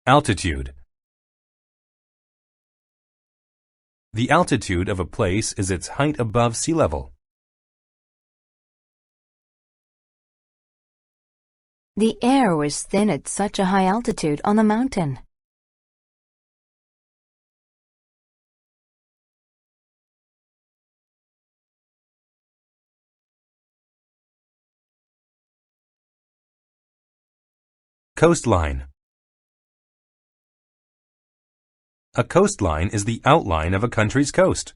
Altitude. The altitude of a place is its height above sea level. The air was thin at such a high altitude on the mountain. Coastline. A coastline is the outline of a country's coast.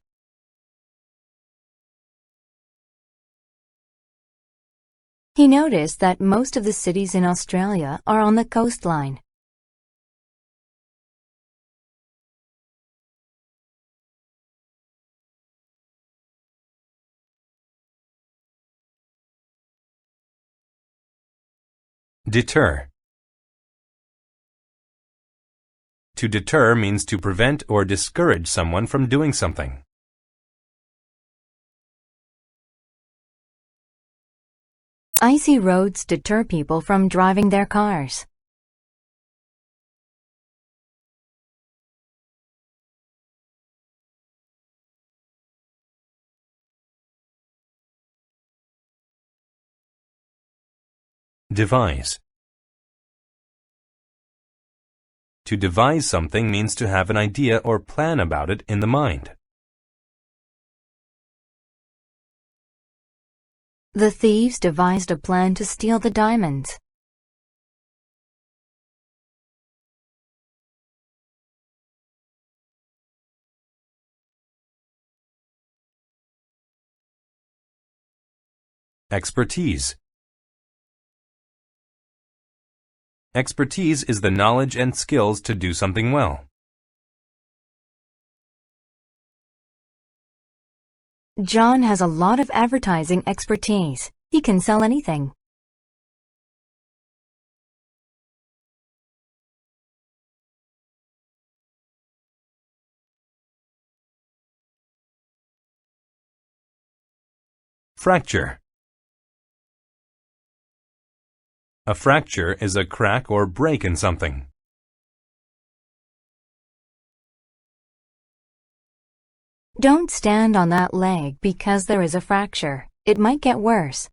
He noticed that most of the cities in Australia are on the coastline. Deter. To deter means to prevent or discourage someone from doing something. Icy roads deter people from driving their cars. Devise. To devise something means to have an idea or plan about it in the mind. The thieves devised a plan to steal the diamonds. Expertise. Expertise is the knowledge and skills to do something well. John has a lot of advertising expertise. He can sell anything. Fracture. A fracture is a crack or break in something. Don't stand on that leg because there is a fracture. It might get worse.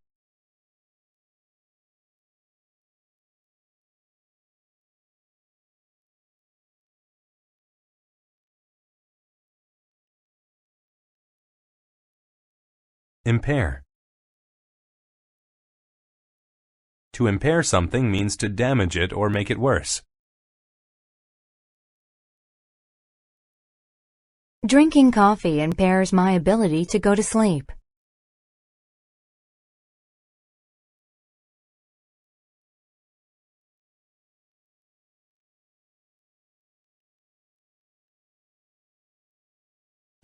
Impair. To impair something means to damage it or make it worse. Drinking coffee impairs my ability to go to sleep.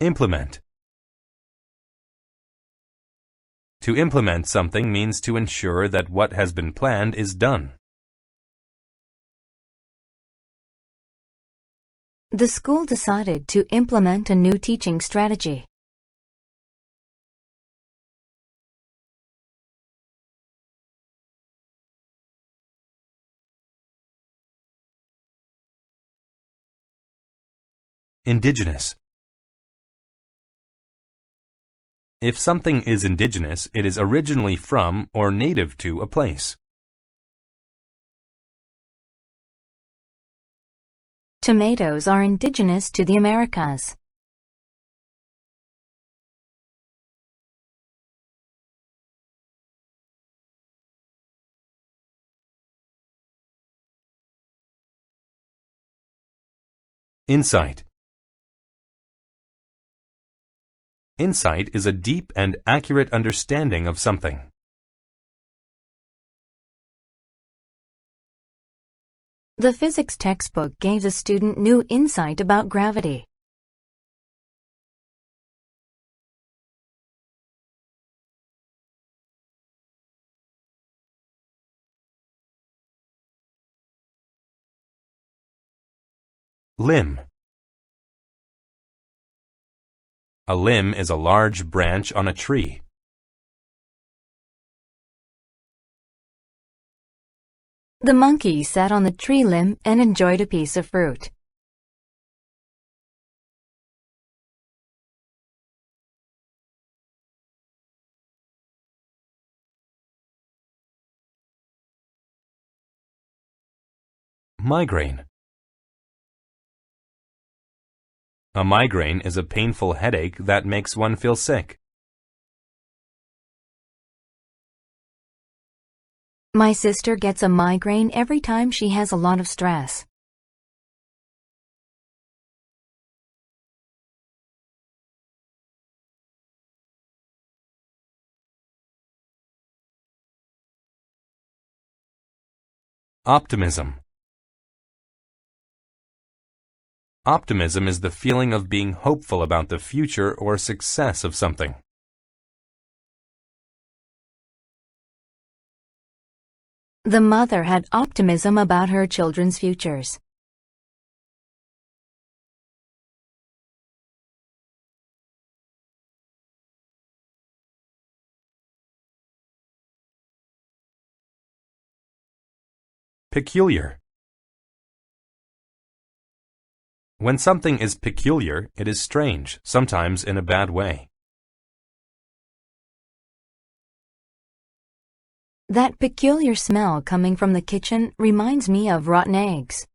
Implement. To implement something means to ensure that what has been planned is done. The school decided to implement a new teaching strategy. Indigenous. If something is indigenous, it is originally from or native to a place. Tomatoes are indigenous to the Americas. Insight. Insight is a deep and accurate understanding of something. The physics textbook gave the student new insight about gravity. Limb. A limb is a large branch on a tree. The monkey sat on the tree limb and enjoyed a piece of fruit. Migraine. A migraine is a painful headache that makes one feel sick. My sister gets a migraine every time she has a lot of stress. Optimism. Optimism is the feeling of being hopeful about the future or success of something. The mother had optimism about her children's futures. Peculiar. When something is peculiar, it is strange, sometimes in a bad way. That peculiar smell coming from the kitchen reminds me of rotten eggs.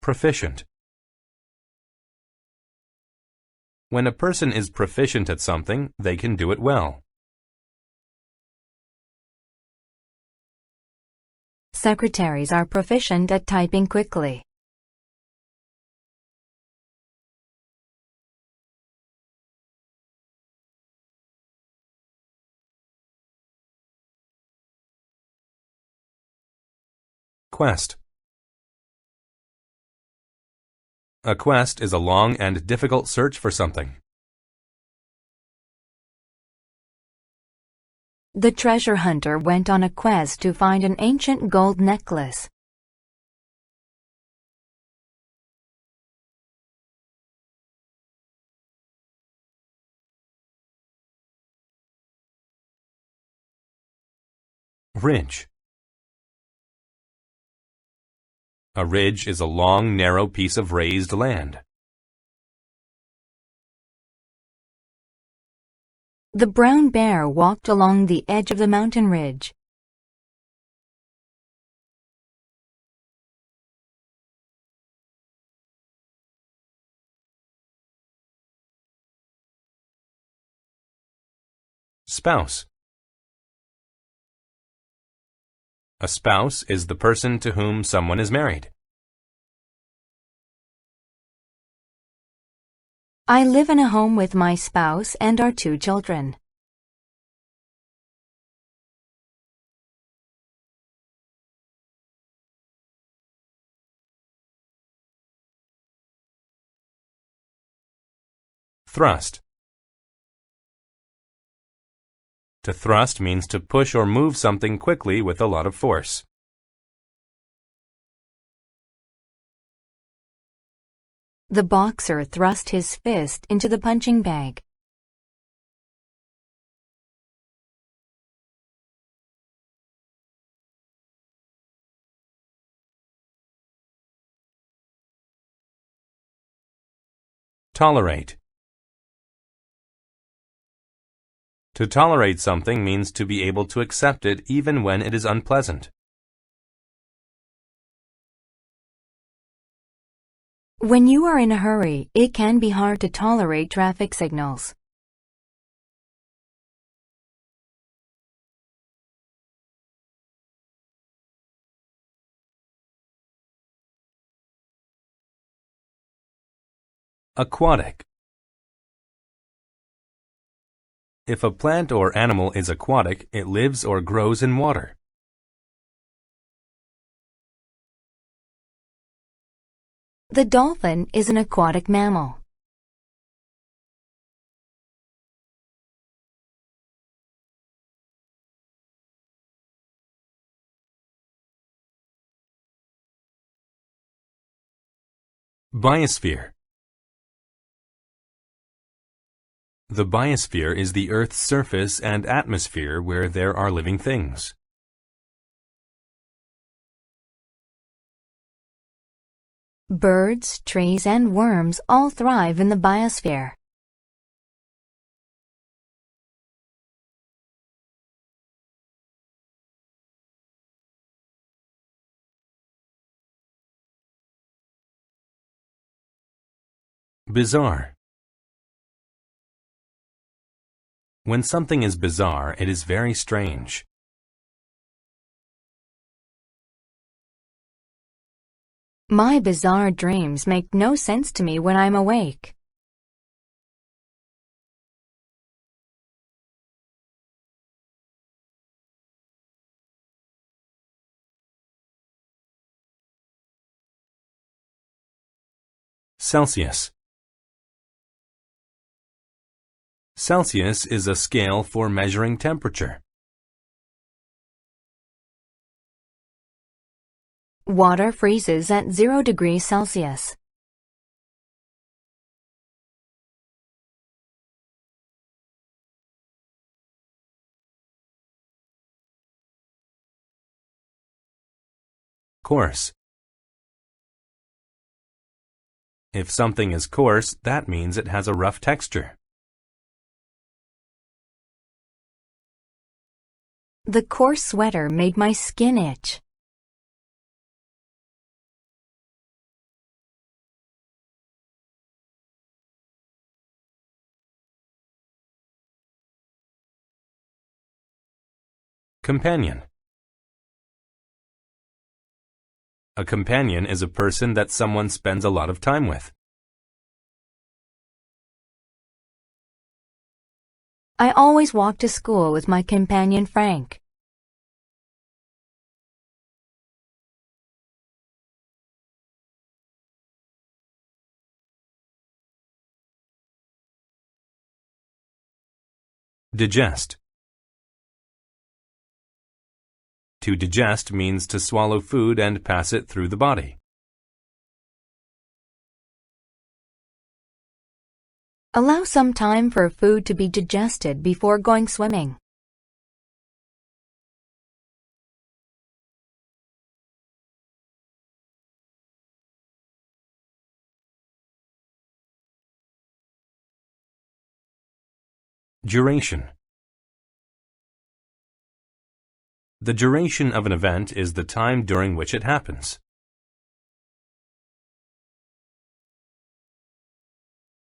Proficient. When a person is proficient at something, they can do it well. Secretaries are proficient at typing quickly. Quest. A quest is a long and difficult search for something. The treasure hunter went on a quest to find an ancient gold necklace. Ridge. A ridge is a long, narrow piece of raised land. The brown bear walked along the edge of the mountain ridge. Spouse. A spouse is the person to whom someone is married. I live in a home with my spouse and our 2 children. Thrust. To thrust means to push or move something quickly with a lot of force. The boxer thrust his fist into the punching bag. Tolerate. To tolerate something means to be able to accept it even when it is unpleasant. When you are in a hurry, it can be hard to tolerate traffic signals. Aquatic. If a plant or animal is aquatic, it lives or grows in water. The dolphin is an aquatic mammal. Biosphere. The biosphere is the Earth's surface and atmosphere where there are living things. Birds, trees, and worms all thrive in the biosphere. Bizarre. When something is bizarre, it is very strange. My bizarre dreams make no sense to me when I'm awake. Celsius. Celsius is a scale for measuring temperature. Water freezes at 0 degrees Celsius. Coarse. If something is coarse, that means it has a rough texture. The coarse sweater made my skin itch. Companion. A companion is a person that someone spends a lot of time with. I always walk to school with my companion Frank. Digest. To digest means to swallow food and pass it through the body. Allow some time for food to be digested before going swimming. Duration. The duration of an event is the time during which it happens.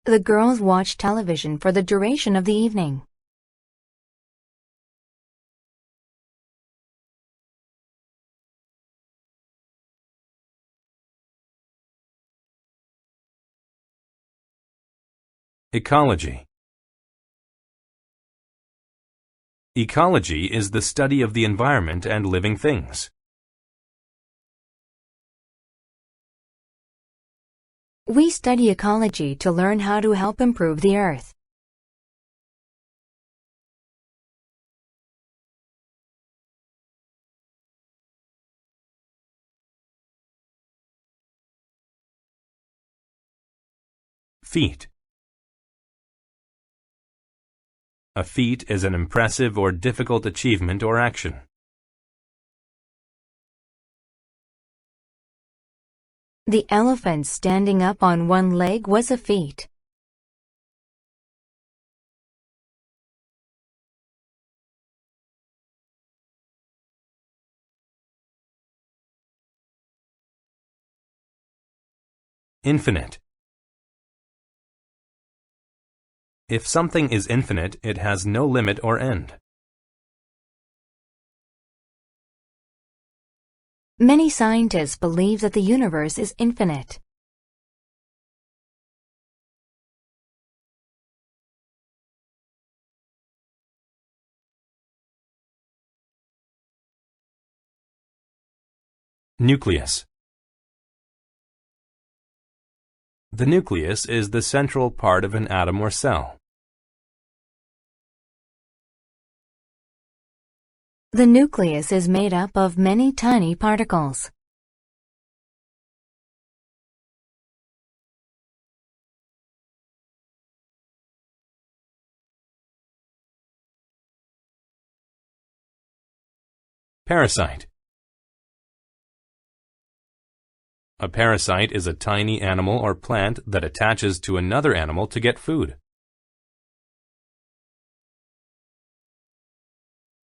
The girls watch television for the duration of the evening. Ecology. Ecology is the study of the environment and living things. We study ecology to learn how to help improve the Earth. Feat. A feat is an impressive or difficult achievement or action. The elephant standing up on one leg was a feat. Infinite. If something is infinite, it has no limit or end. Many scientists believe that the universe is infinite. Nucleus. The nucleus is the central part of an atom or cell. The nucleus is made up of many tiny particles. Parasite. A parasite is a tiny animal or plant that attaches to another animal to get food.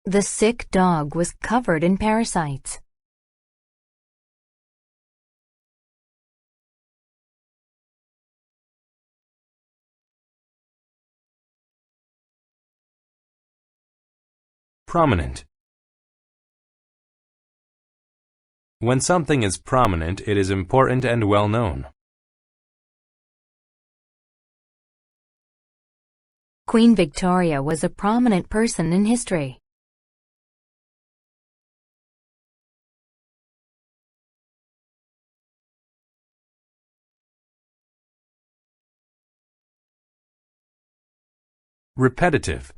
The sick dog was covered in parasites. Prominent. When something is prominent, it is important and well known. Queen Victoria was a prominent person in history. Repetitive.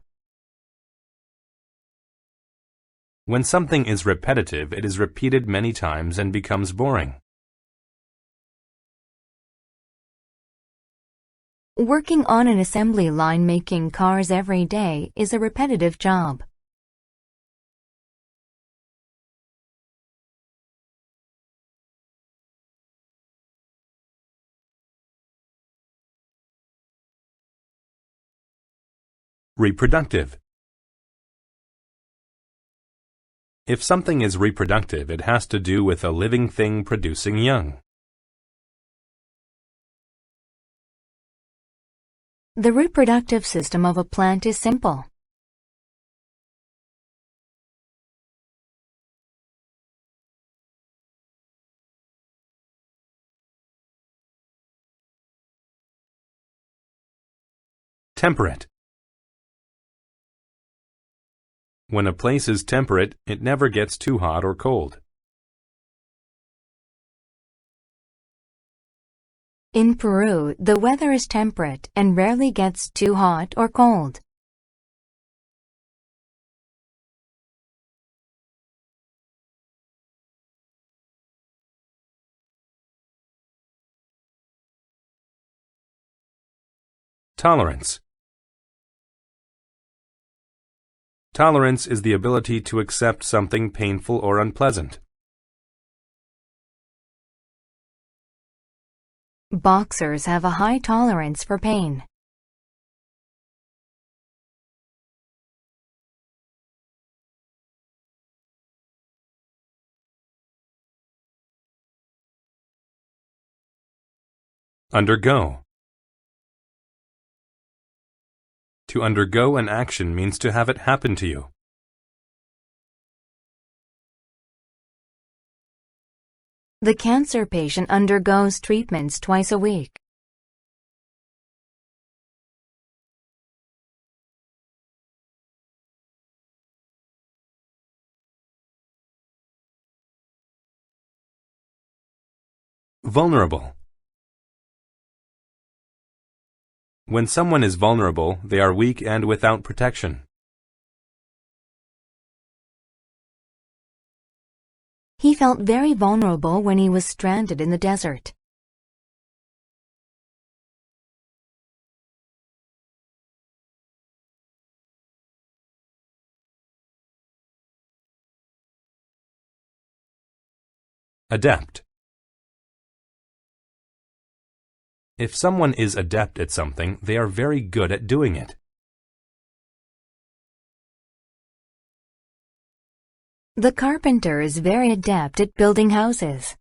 When something is repetitive, it is repeated many times and becomes boring. Working on an assembly line making cars every day is a repetitive job. Reproductive. If something is reproductive, it has to do with a living thing producing young. The reproductive system of a plant is simple. Temperate. When a place is temperate, it never gets too hot or cold. In Peru, the weather is temperate and rarely gets too hot or cold. Tolerance. Tolerance is the ability to accept something painful or unpleasant. Boxers have a high tolerance for pain. Undergo. To undergo an action means to have it happen to you. The cancer patient undergoes treatments twice a week. Vulnerable. When someone is vulnerable, they are weak and without protection. He felt very vulnerable when he was stranded in the desert. Adept. If someone is adept at something, they are very good at doing it. The carpenter is very adept at building houses.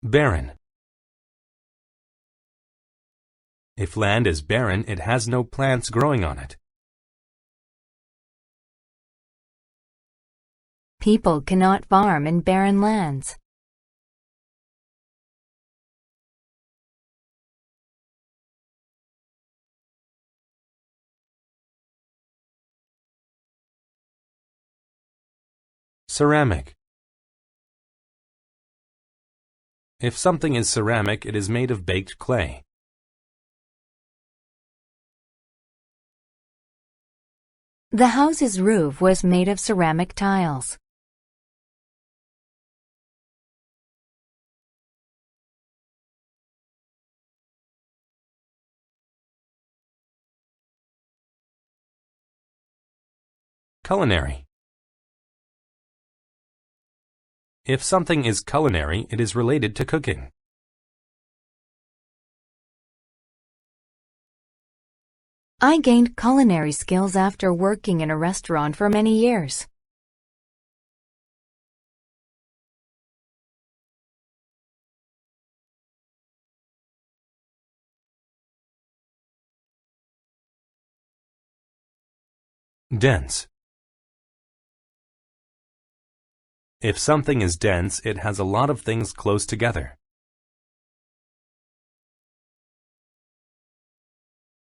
Barren. If land is barren, it has no plants growing on it. People cannot farm in barren lands. Ceramic. If something is ceramic, it is made of baked clay. The house's roof was made of ceramic tiles. Culinary. If something is culinary, it is related to cooking. I gained culinary skills after working in a restaurant for many years. Dense. If something is dense, it has a lot of things close together.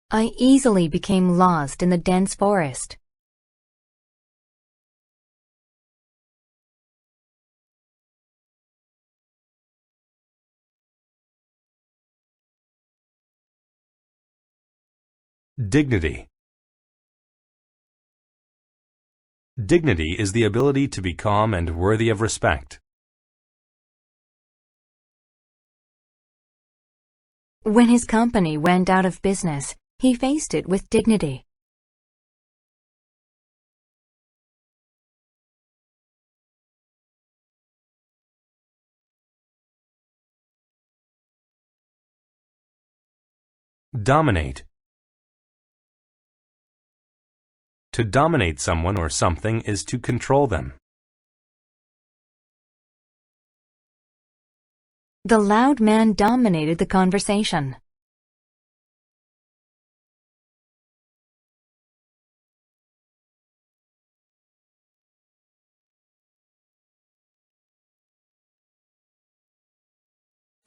I easily became lost in the dense forest. Dignity. Dignity is the ability to be calm and worthy of respect. When his company went out of business, he faced it with dignity. Dominate. To dominate someone or something is to control them. The loud man dominated the conversation.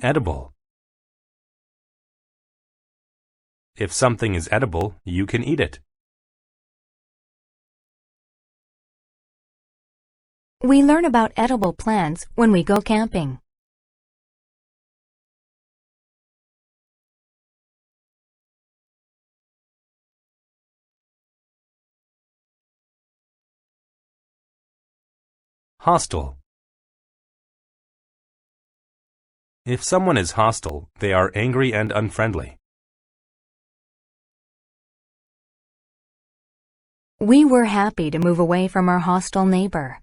Edible. If something is edible, you can eat it. We learn about edible plants when we go camping. Hostile. If someone is hostile, they are angry and unfriendly. We were happy to move away from our hostile neighbor.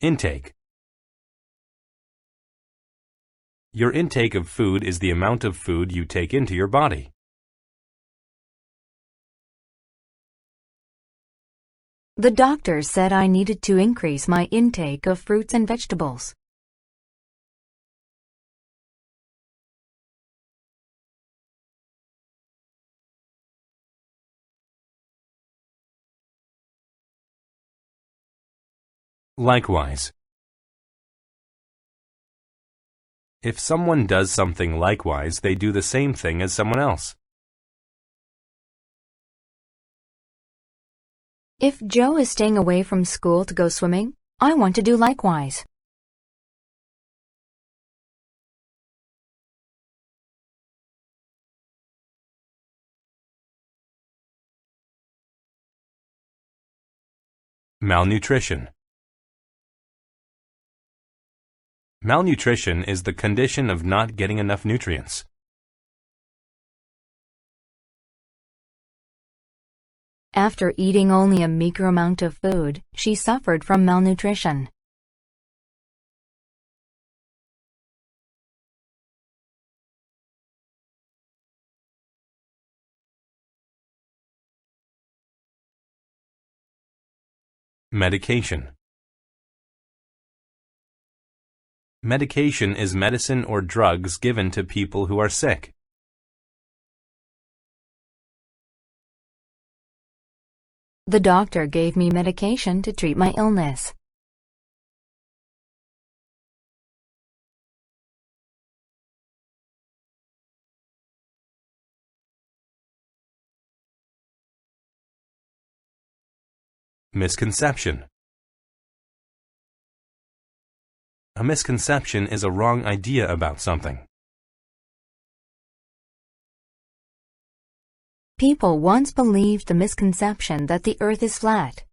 Intake. Your intake of food is the amount of food you take into your body. The doctor said I needed to increase my intake of fruits and vegetables. Likewise. If someone does something likewise, they do the same thing as someone else. If Joe is staying away from school to go swimming, I want to do likewise. Malnutrition. Malnutrition is the condition of not getting enough nutrients. After eating only a meager amount of food, she suffered from malnutrition. Medication. Medication is medicine or drugs given to people who are sick. The doctor gave me medication to treat my illness. Misconception. A misconception is a wrong idea about something. People once believed the misconception that the earth is flat.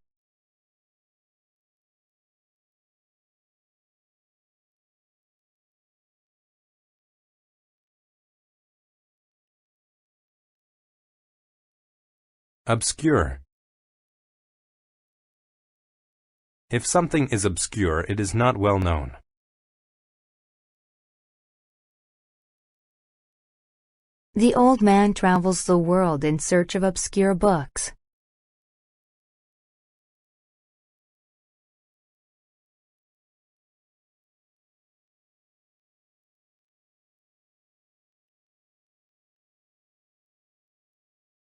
Obscure. If something is obscure, it is not well known. The old man travels the world in search of obscure books.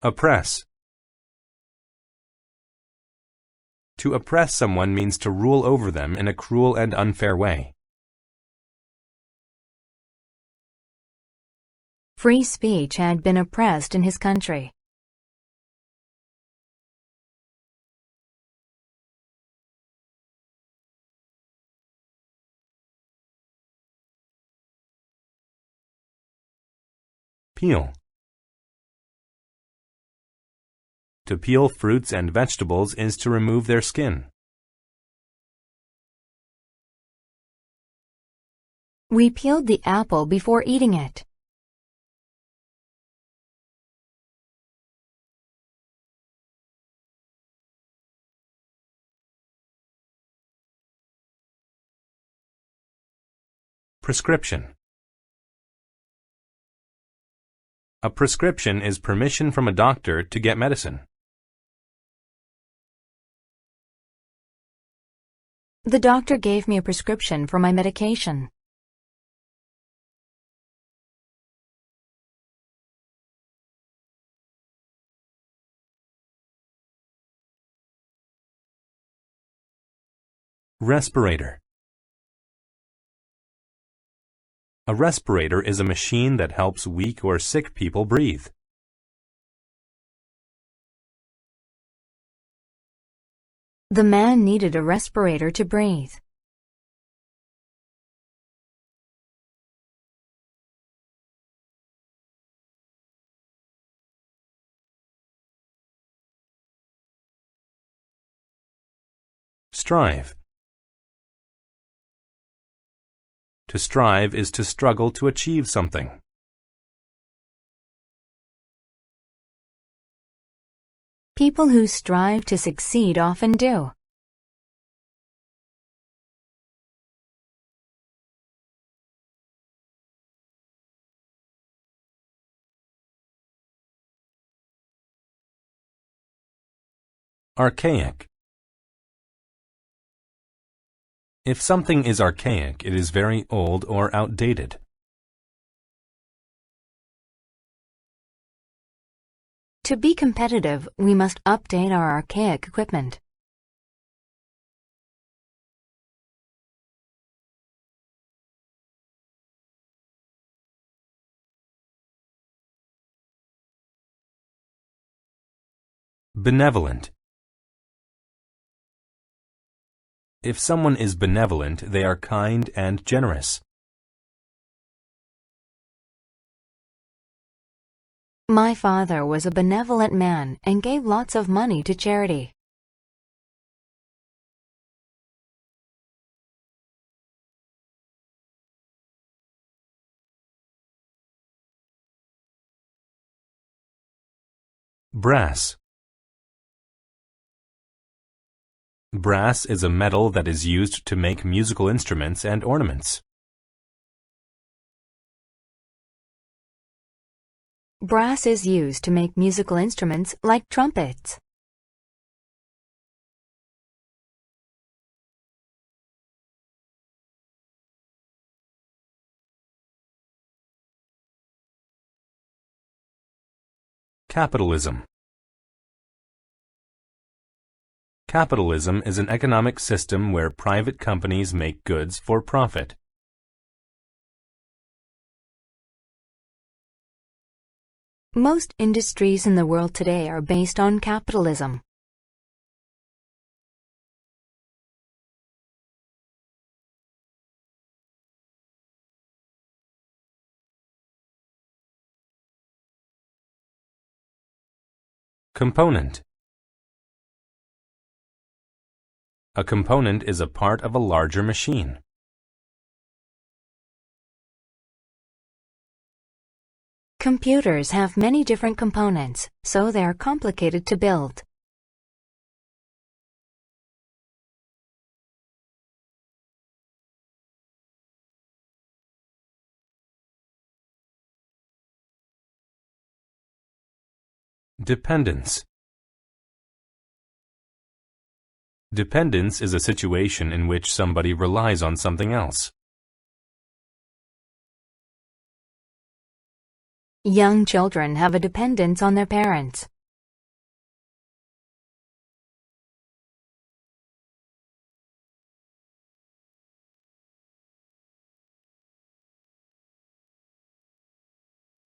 Oppress. To oppress someone means to rule over them in a cruel and unfair way. Free speech had been oppressed in his country. Peel. To peel fruits and vegetables is to remove their skin. We peeled the apple before eating it. Prescription. A prescription is permission from a doctor to get medicine. The doctor gave me a prescription for my medication. Respirator. A respirator is a machine that helps weak or sick people breathe. The man needed a respirator to breathe. Strive. To strive is to struggle to achieve something. People who strive to succeed often do. Archaic. If something is archaic, it is very old or outdated. To be competitive, we must update our archaic equipment. Benevolent. If someone is benevolent, they are kind and generous. My father was a benevolent man and gave lots of money to charity. Brass. Brass is a metal that is used to make musical instruments and ornaments. Brass is used to make musical instruments like trumpets. Capitalism. Capitalism is an economic system where private companies make goods for profit. Most industries in the world today are based on capitalism. Component. A component is a part of a larger machine. Computers have many different components, so they are complicated to build. Dependence. Dependence is a situation in which somebody relies on something else. Young children have a dependence on their parents.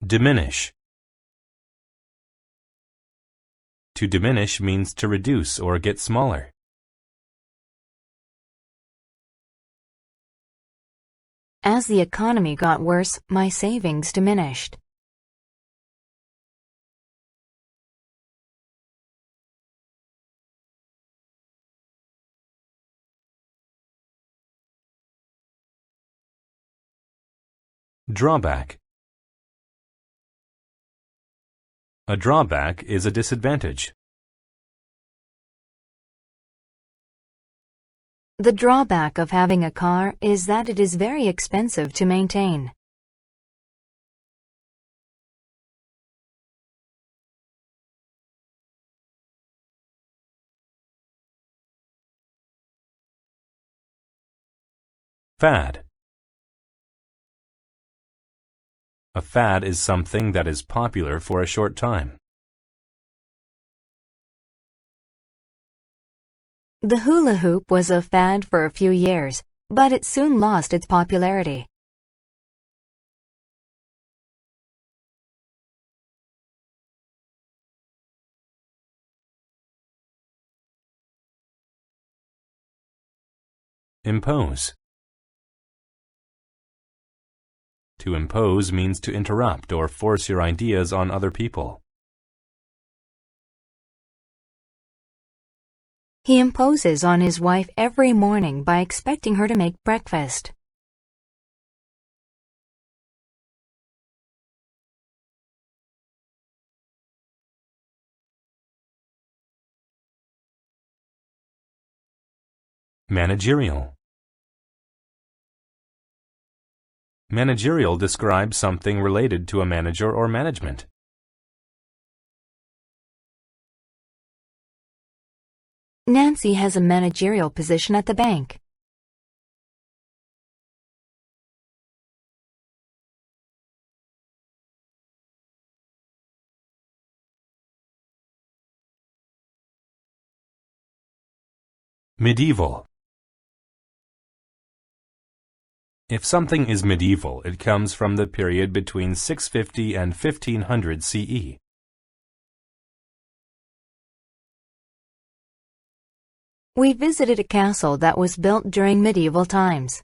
Diminish. To diminish means to reduce or get smaller. As the economy got worse, my savings diminished. Drawback. A drawback is a disadvantage. The drawback of having a car is that it is very expensive to maintain. Fad. A fad is something that is popular for a short time. The hula hoop was a fad for a few years, but it soon lost its popularity. Impose. To impose means to interrupt or force your ideas on other people. He imposes on his wife every morning by expecting her to make breakfast. Managerial. Managerial describes something related to a manager or management. Nancy has a managerial position at the bank. Medieval. If something is medieval, it comes from the period between 650 and 1500 CE. We visited a castle that was built during medieval times.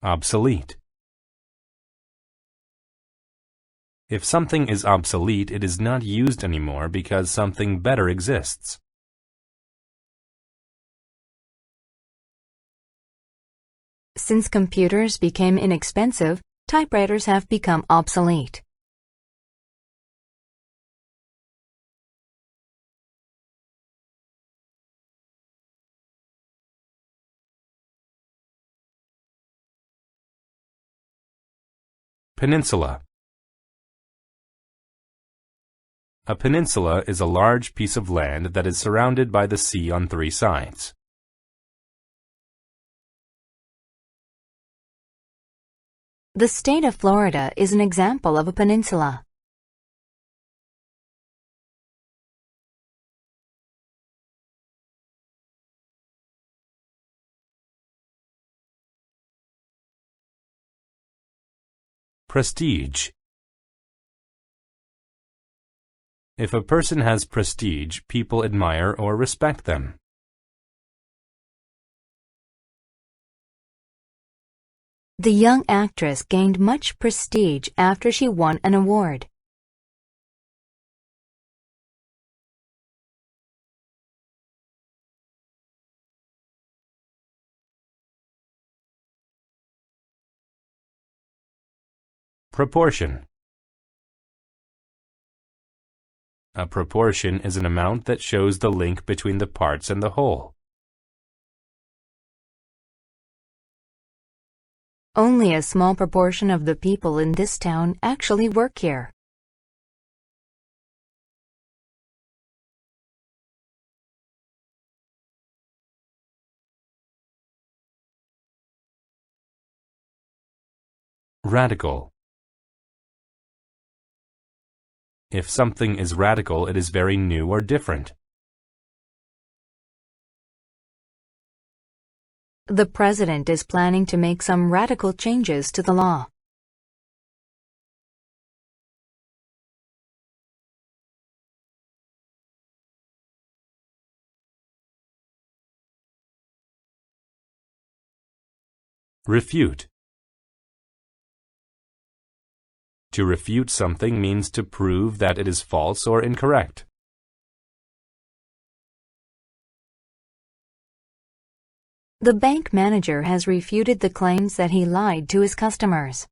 Obsolete. If something is obsolete, it is not used anymore because something better exists. Since computers became inexpensive, typewriters have become obsolete. Peninsula. A peninsula is a large piece of land that is surrounded by the sea on 3 sides. The state of Florida is an example of a peninsula. Prestige. If a person has prestige, people admire or respect them. The young actress gained much prestige after she won an award. Proportion. A proportion is an amount that shows the link between the parts and the whole. Only a small proportion of the people in this town actually work here. Radical. If something is radical, it is very new or different. The president is planning to make some radical changes to the law. Refute. To refute something means to prove that it is false or incorrect. The bank manager has refuted the claims that he lied to his customers.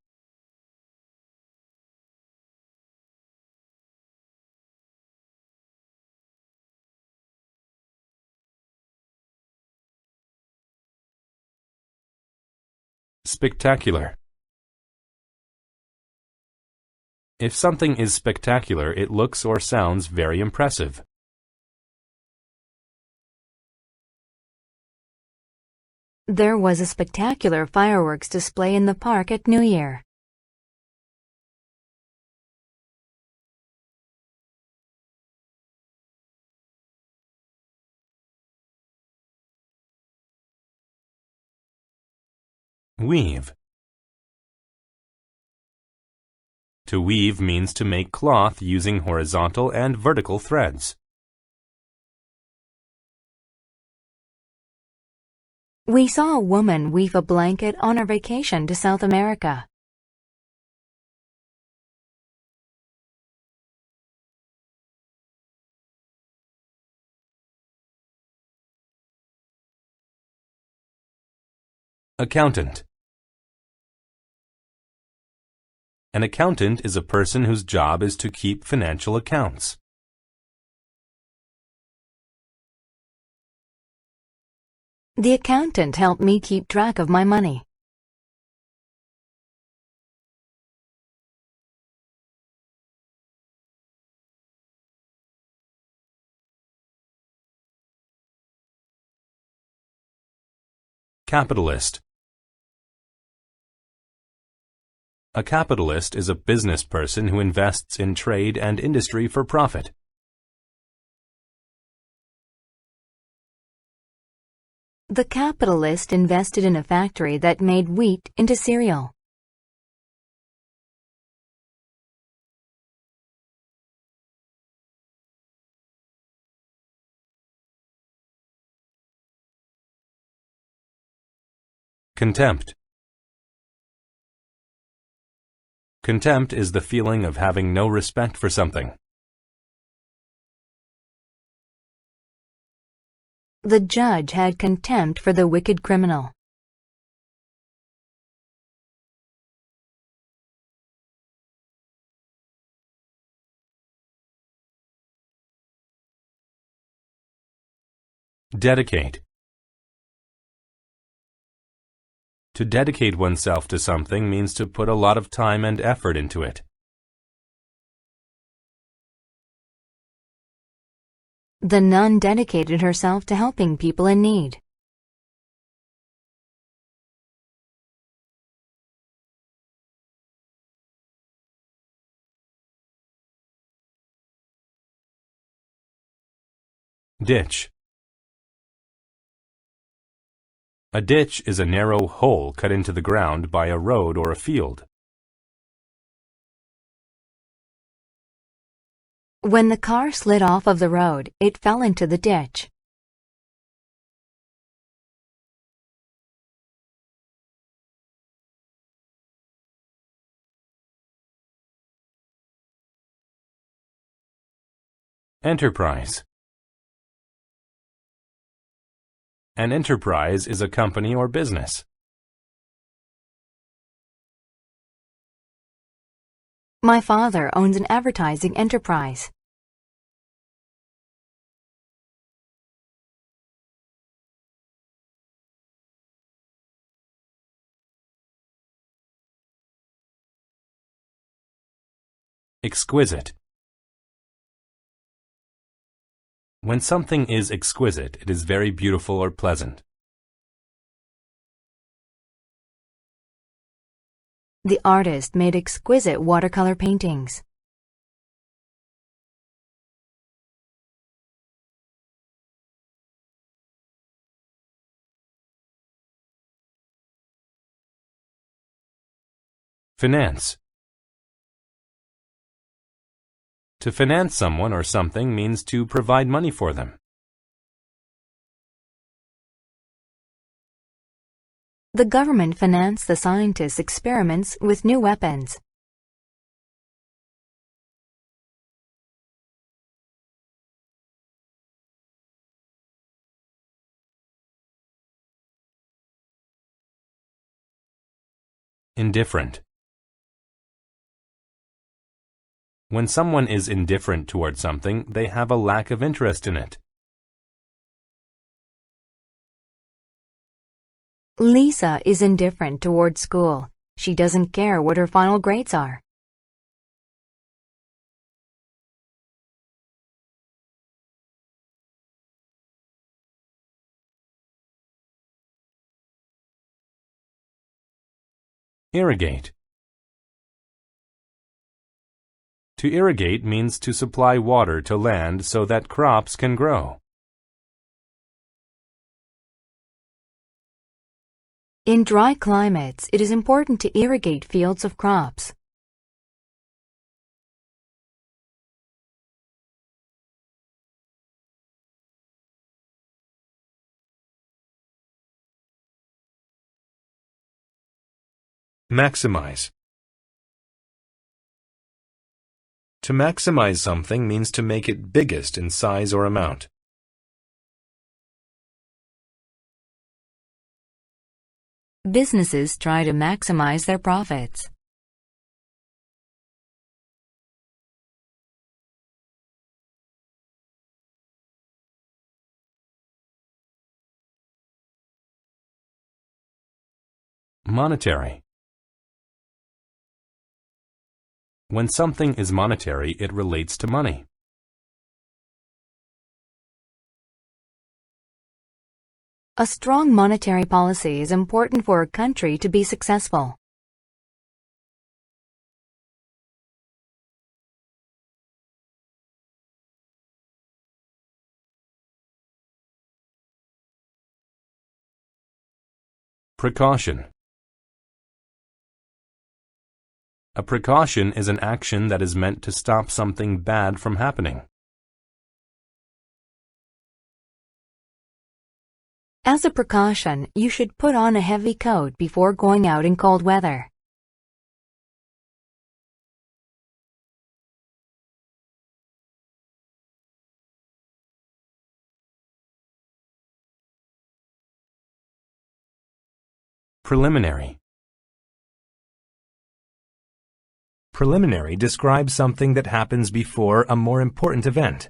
Spectacular. If something is spectacular, it looks or sounds very impressive. There was a spectacular fireworks display in the park at New Year. Weave. To weave means to make cloth using horizontal and vertical threads. We saw a woman weave a blanket on our vacation to South America. Accountant. An accountant is a person whose job is to keep financial accounts. The accountant helped me keep track of my money. Capitalist. A capitalist is a business person who invests in trade and industry for profit. The capitalist invested in a factory that made wheat into cereal. Contempt. Contempt is the feeling of having no respect for something. The judge had contempt for the wicked criminal. Dedicate. To dedicate oneself to something means to put a lot of time and effort into it. The nun dedicated herself to helping people in need. Ditch. A ditch is a narrow hole cut into the ground by a road or a field. When the car slid off of the road, it fell into the ditch. Enterprise. An enterprise is a company or business. My father owns an advertising enterprise. Exquisite. When something is exquisite, it is very beautiful or pleasant. The artist made exquisite watercolor paintings. Finance. To finance someone or something means to provide money for them. The government financed the scientists' experiments with new weapons. Indifferent. When someone is indifferent toward something, they have a lack of interest in it. Lisa is indifferent toward school. She doesn't care what her final grades are. Irrigate. To irrigate means to supply water to land so that crops can grow. In dry climates, it is important to irrigate fields of crops. Maximize. To maximize something means to make it biggest in size or amount. Businesses try to maximize their profits. Monetary. When something is monetary, it relates to money. A strong monetary policy is important for a country to be successful. Precaution. A precaution is an action that is meant to stop something bad from happening. As a precaution, you should put on a heavy coat before going out in cold weather. Preliminary. Preliminary describes something that happens before a more important event.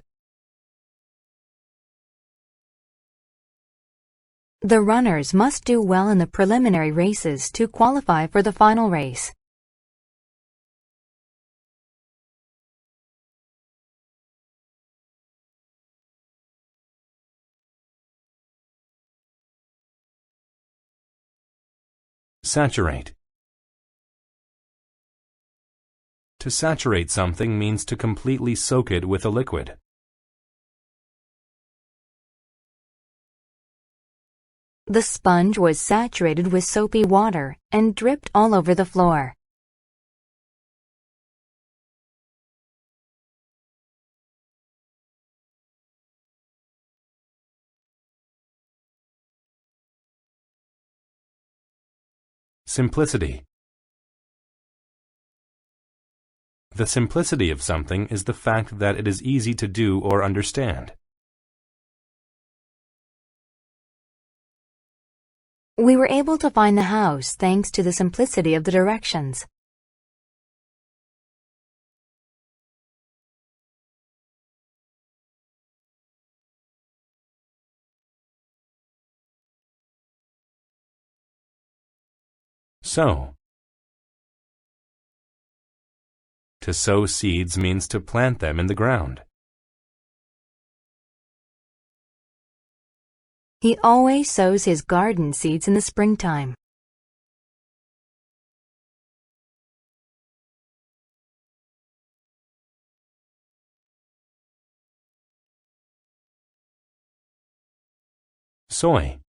The runners must do well in the preliminary races to qualify for the final race. Saturate. To saturate something means to completely soak it with a liquid. The sponge was saturated with soapy water and dripped all over the floor. Simplicity. The simplicity of something is the fact that it is easy to do or understand. We were able to find the house thanks to the simplicity of the directions. Sow. To sow seeds means to plant them in the ground. He always sows his garden seeds in the springtime. Soy.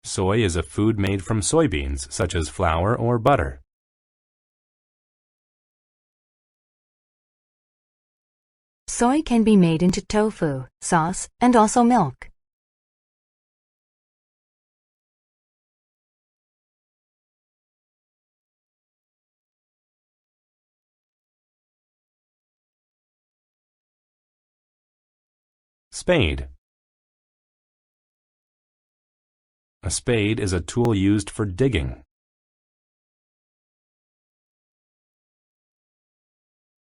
Soy is a food made from soybeans, such as flour or butter. Soy can be made into tofu, sauce, and also milk. Spade. A spade is a tool used for digging.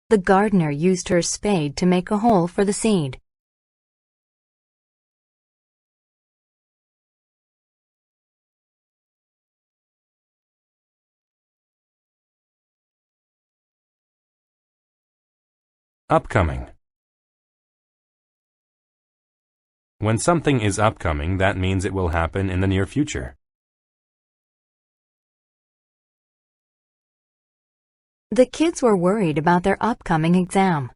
The gardener used her spade to make a hole for the seed. Upcoming. When something is upcoming, that means it will happen in the near future. The kids were worried about their upcoming exam.